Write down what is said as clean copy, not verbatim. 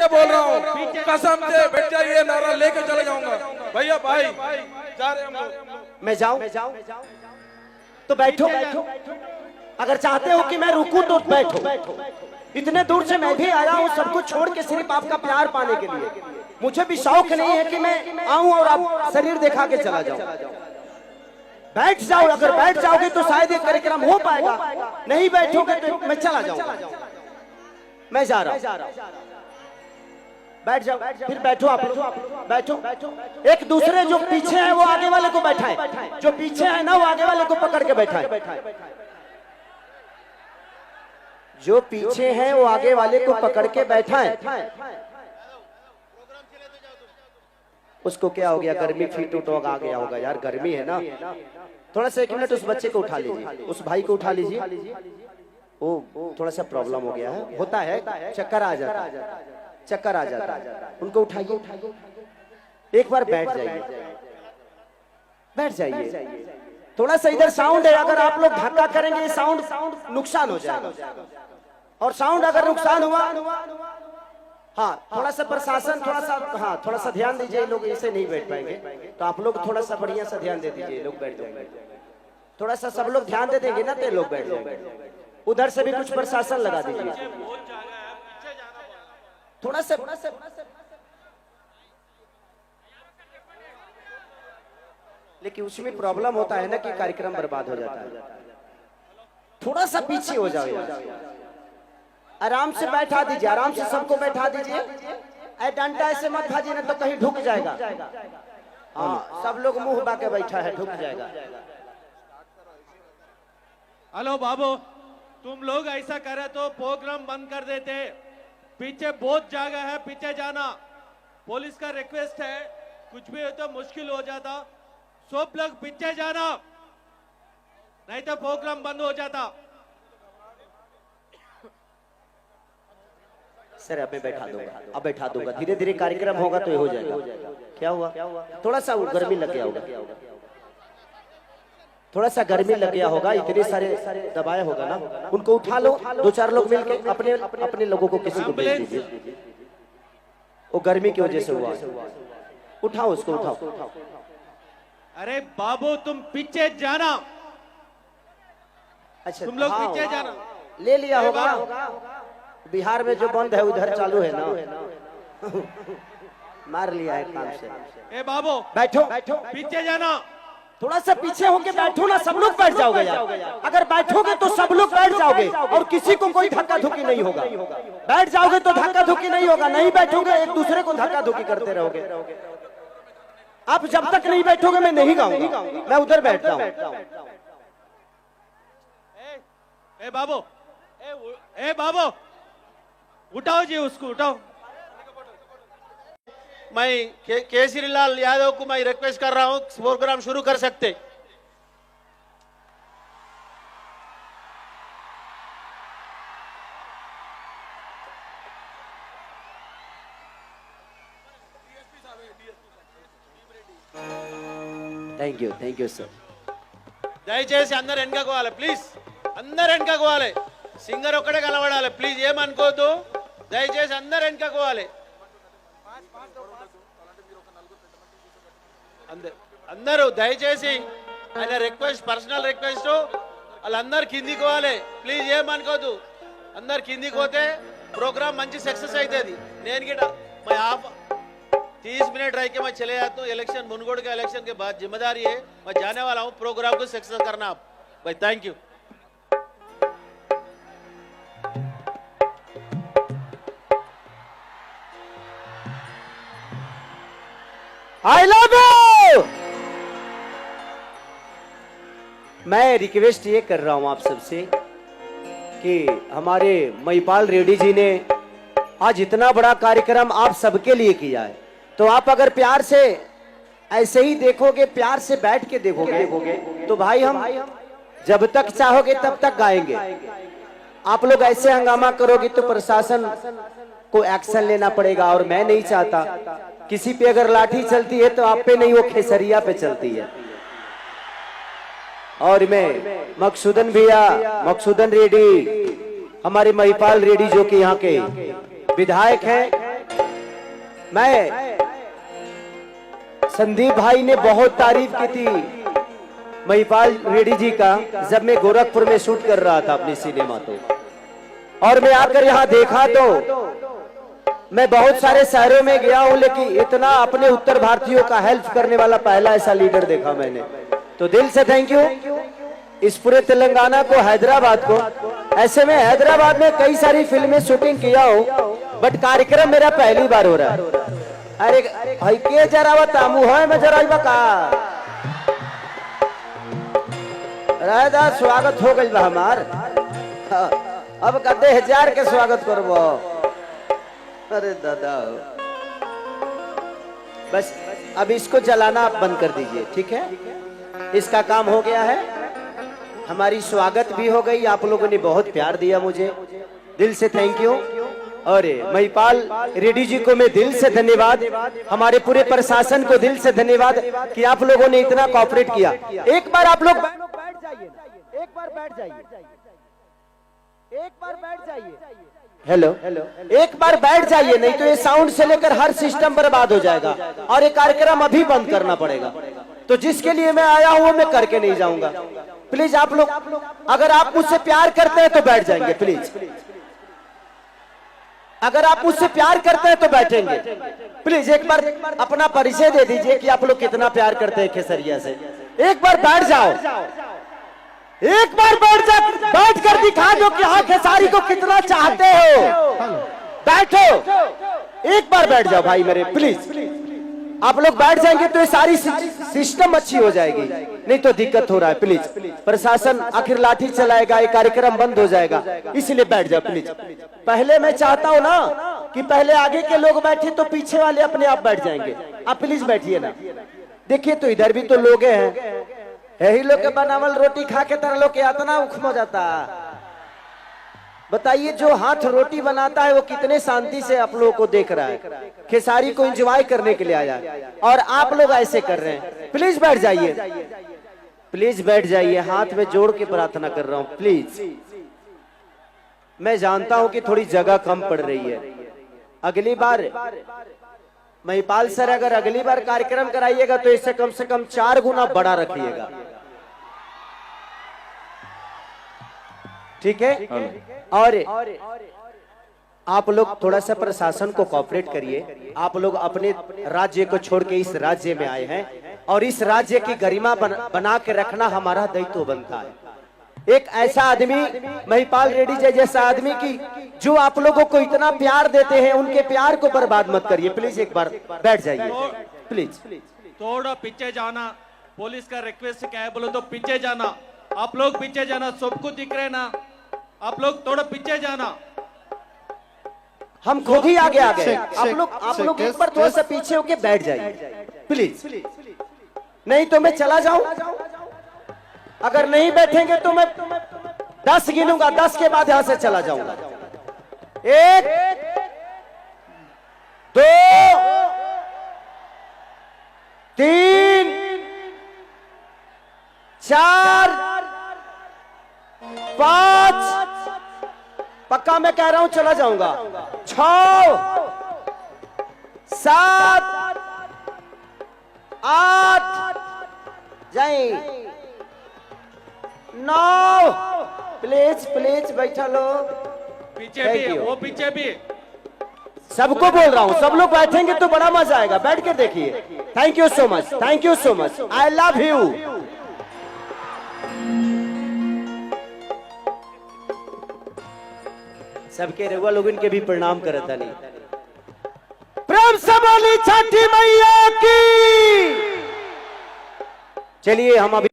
बोल रहा हूँ, कसम से बैठ जाइए, नारा लेके चले जाऊंगा। भैया भाई जा रहे हम लोग। मैं जाऊं तो बैठो। अगर चाहते हो कि मैं रुकूं तो बैठो। इतने दूर से मैं भी आया हूं सब कुछ छोड़ के सिर्फ आपका प्यार पाने के लिए। मुझे भी शौक नहीं है कि मैं आऊं और आप शरीर दिखा के चला जाऊं। बैठ जाओ, अगर बैठ जाओगे तो शायद ये कार्यक्रम हो पाएगा, नहीं बैठोगे तो मैं चला जाऊंगा। मैं जा रहा हूं, बैठ जाओ, फिर बैठो आप लोग, बैठो। एक दूसरे जो पीछे है वो आगे वाले को बैठाए, जो पीछे है ना वो आगे वाले को पकड़ के बैठाए। जो पीछे है वो आगे वाले को पकड़ के बैठाए। उसको क्या हो गया, गर्मी फीट उठ आ गया होगा यार, गर्मी है ना। थोड़ा सा 1 मिनट उस बच्चे को उठा लीजिए, उस भाई को उठा लीजिए। वो थोड़ा सा प्रॉब्लम हो गया है, होता है, चक्कर आ जाता है, चक्कर आ जाता है। उनको उठाइए, एक बार बैठ जाइए। थोड़ा सा इधर साउंड है, अगर आप लोग धक्का करेंगे साउंड नुकसान हो जाएगा। और साउंड अगर नुकसान हुआ, हाँ थोड़ा सा प्रशासन थोड़ा सा ध्यान दीजिए। लोग ऐसे नहीं बैठ पाएंगे, तो आप लोग थोड़ा सा बढ़िया सा ध्यान दे दीजिए, लोग बैठ जाएंगे। थोड़ा सा सब लोग ध्यान दे देंगे ना तो लोग बैठ जाएंगे। उधर से भी कुछ प्रशासन लगा दीजिए थोड़ा सा। लेकिन उसमें प्रॉब्लम होता है ना कि कार्यक्रम बर्बाद हो जाता है। थोड़ा सा पीछे हो जाओ यार, आराम से बैठा दीजिए, आराम से सबको बैठा दीजिए। डंडा ऐसे मत भाजिए ना तो कहीं ढुक जाएगा। हाँ सब लोग मुंह बाके बैठा है, ढुक जाएगा। हेलो बाबू, तुम लोग ऐसा करे तो प्रोग्राम बंद कर देते। पीछे बहुत जगह है, पीछे जाना। पुलिस का रिक्वेस्ट है, कुछ भी हो तो मुश्किल हो जाता। सब लोग पीछे जाना, नहीं तो प्रोग्राम बंद हो जाता। सर अब मैं बैठा दूंगा, धीरे धीरे कार्यक्रम होगा तो ये हो जाएगा। क्या हुआ? थोड़ा सा गर्मी लग गया होगा, थोड़ा सा गर्मी लग गया होगा, इतने सारे दबाया होगा ना। उनको उठा लो, 2-4 लोग मिलकर अपने लोगों को किसी को भेज दीजिए। वो गर्मी की वजह से हुआ। उठाओ उसको, उठाओ। अरे बाबू तुम पीछे जाना। अच्छा तुम लोग पीछे जाना। ले लिया होगा, बिहार में जो बंद है उधर चालू है ना। मार लिया है काम से। ए बाबू बैठो, पीछे जाना। थोड़ा सा पीछे होके बैठो ना, सब लोग बैठ जाओगे यार। अगर बैठोगे तो सब लोग बैठ जाओगे और किसी को कोई धक्का धुक्की नहीं होगा। बैठ जाओगे तो धक्का धुक्की नहीं होगा, नहीं बैठोगे एक दूसरे को धक्का धुक्की करते रहोगे। आप जब तक नहीं बैठोगे मैं नहीं गाऊंगा, मैं उधर बैठता हूँ। ए बाबू, ए बाबू उठाओ जी, उसको उठाओ। मैं केसरीलाल यादव को मैं रिक्वेस्ट कर रहा हूं, प्रोग्राम शुरू कर सकते। Thank you sir. దయచేసి అందరు వెనకకోవాలి ప్లీజ్, అందరు వెనకకోవాలి. సింగర్ ఒక్కడే కలవడాలి ప్లీజ్, ఏమనుకోవద్దు. దయచేసి అందరు వెనకకోవాలి. అందరూ దయచేసి ఆయన రిక్వెస్ట్, పర్సనల్ రిక్వెస్ట్, వాళ్ళందరూ కిందికి పోవాలి ప్లీజ్, ఏమనుకోవద్దు. అందరు కిందికి పోతే प्रोग्राम మంచి సక్సెస్ అవుతుంది. నేను గిట मैं आप 30 मिनट रह के मैं चले जाता हूँ। इलेक्शन मुनगोड़ के इलेक्शन के बाद जिम्मेदारी है, मैं जाने वाला हूँ। प्रोग्राम को सक्सेस करना आप भाई। Thank you. I love you. मैं रिक्वेस्ट ये कर रहा हूं आप सबसे कि हमारे महिपाल रेड्डी जी ने आज इतना बड़ा कार्यक्रम आप सबके लिए किया है, तो आप अगर प्यार से ऐसे ही देखोगे, प्यार से बैठ के देखोगे तो भाई हम जब तक चाहोगे तब तक गाएंगे। आप लोग ऐसे हंगामा करोगे तो प्रशासन को एक्शन लेना पड़ेगा, और मैं नहीं चाहता। किसी पे अगर लाठी चलती है तो आप पे नहीं, वो खेसरिया पे चलती है। और मैं मकसूदन भैया, मकसूदन रेड्डी, हमारे महिपाल रेड्डी जो कि यहाँ के विधायक हैं, मैं संदीप भाई ने बहुत तारीफ की थी महिपाल रेड्डी जी का जब मैं गोरखपुर में शूट कर रहा था अपनी सिनेमा तो, और मैं आकर यहाँ देखा तो मैं बहुत सारे शहरों में गया हूँ लेकिन इतना अपने उत्तर भारतीयों का हेल्प करने वाला पहला ऐसा लीडर देखा मैंने। तो दिल से थैंक यू इस पूरे तेलंगाना को, हैदराबाद को। ऐसे में हैदराबाद में कई सारी फिल्में शूटिंग किया हूँ बट कार्यक्रम मेरा पहली बार हो रहा है। अरे भाई के जरा बतामू है मैं जरा का रायदा स्वागत हो गई बा हमार। अब कदे हजार के स्वागत करबो। अरे दादा बस अब इसको जलाना आप बंद कर दीजिए, ठीक है? इसका काम हो गया है। हमारी स्वागत भी हो गई, आप लोगों ने बहुत प्यार दिया मुझे, दिल से थैंक यू। और महिपाल रेड्डी जी को मैं दिल से धन्यवाद, हमारे पूरे प्रशासन को दिल से धन्यवाद कि आप लोगों ने इतना कोऑपरेट किया। एक बार आप लोग बैठ जाइए, एक बार बैठ जाइए, एक बार बैठ जाइए। हेलो, एक बार बैठ जाइए, नहीं तो ये साउंड से लेकर हर सिस्टम बर्बाद हो जाएगा और ये कार्यक्रम अभी बंद करना पड़ेगा। तो जिसके लिए मैं आया हूं मैं करके नहीं जाऊंगा। प्लीज आप लोग, अगर आप मुझसे प्यार करते हैं तो बैठ जाएंगे प्लीज। अगर आप मुझसे प्यार करते हैं तो बैठेंगे प्लीज। एक बार अपना परिचय दे दीजिए कि आप लोग कितना प्यार करते हैं केसरिया से। एक बार बैठ जाओ, एक बार बैठ कर दिखा दो कि हाँ खेसारी को कितना चाहते हो। बैठो, एक बार बैठ जाओ भाई मेरे प्लीज। आप लोग बैठ जाएंगे तो ये सारी सिस्टम अच्छी हो जाएगी, नहीं तो दिक्कत हो रहा है। प्लीज प्रशासन आखिर लाठी चलाएगा, ये कार्यक्रम बंद हो जाएगा, इसलिए बैठ जाओ प्लीज। पहले मैं चाहता हूँ ना कि पहले आगे के लोग बैठे तो पीछे वाले अपने आप बैठ जाएंगे। आप प्लीज बैठिए ना। देखिए तो इधर भी तो लोग हैं, यही लोग के बनावल रोटी खा के तरह लोग के इतना उखम हो जाता। बताइए जो हाथ रोटी बनाता है वो कितने शांति से आप लोगों को देख रहा है, खेसारी को एंजॉय करने के लिए आया, और आप लोग ऐसे कर रहे हैं। प्लीज बैठ जाइए, प्लीज बैठ जाइए, हाथ में जोड़ के प्रार्थना कर रहा हूं प्लीज। मैं जानता हूं कि थोड़ी जगह कम पड़ रही है। अगली बार महिपाल सर अगर अगली बार कार्यक्रम कराइएगा तो इसे कम से कम 4 गुना बड़ा रखिएगा, ठीक है? और आप लोग थोड़ा सा प्रशासन को कोऑपरेट करिए। आप लोग अपने राज्य को छोड़ के इस राज्य में आए हैं और इस राज्य की गरिमा बना के रखना हमारा दायित्व बनता है। एक ऐसा आदमी महिपाल रेड्डी जैसा आदमी की जो आप लोगों को इतना प्यार देते हैं, उनके प्यार को बर्बाद मत करिए प्लीज। एक बार बैठ जाइए प्लीज। थोड़ा पीछे जाना, पुलिस का रिक्वेस्ट क्या है बोलो तो पीछे जाना। आप लोग पीछे जाना, सबको दिख रहे ना, आप लोग थोड़ा पीछे जाना। हम खुद ही आगे आ गए, आप लोग एक बार थोड़ा सा पीछे होके बैठ जाइए प्लीज। नहीं तो मैं चला जाऊं, अगर नहीं बैठेंगे तो मैं 10 गिनूंगा, 10 के बाद यहां से चला जाऊंगा। 1 2 3 4 5, पक्का मैं कह रहा हूं चला जाऊंगा। 6 7 8 जाए 9। प्लीज प्लीज बैठा लो, पीछे भी, वो पीछे भी। सबको बोल रहा हूं, सब लोग बैठेंगे तो बड़ा मजा आएगा, बैठ के देखिए। Thank you so much, thank you so much, I love you. सबके रउआ लोगन के भी प्रणाम करता नहीं। प्रेम से बोली छठी मैया की। चलिए हम अभी